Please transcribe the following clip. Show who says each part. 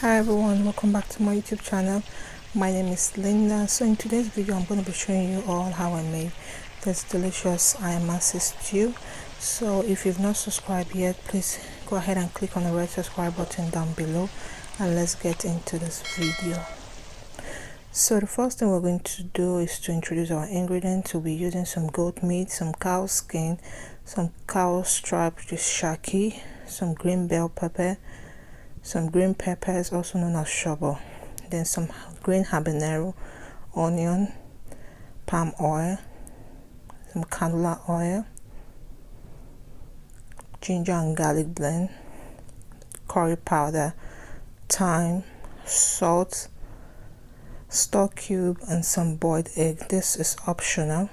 Speaker 1: Hi everyone, welcome back to my YouTube channel. My name is Linda. So in today's video I'm going to be showing you all how I made this delicious Ayamase stew. So if you've not subscribed yet, please go ahead and click on the red subscribe button down below, and let's get into this video. So the first thing we're going to do is to introduce our ingredients. We'll be using some goat meat, some cow skin, some cow strap, which is shaki, some green bell pepper, some green peppers also known as shobo, then some green habanero, onion, palm oil, some canola oil, ginger and garlic blend, curry powder, thyme, salt, stock cube, and some boiled egg. This is optional.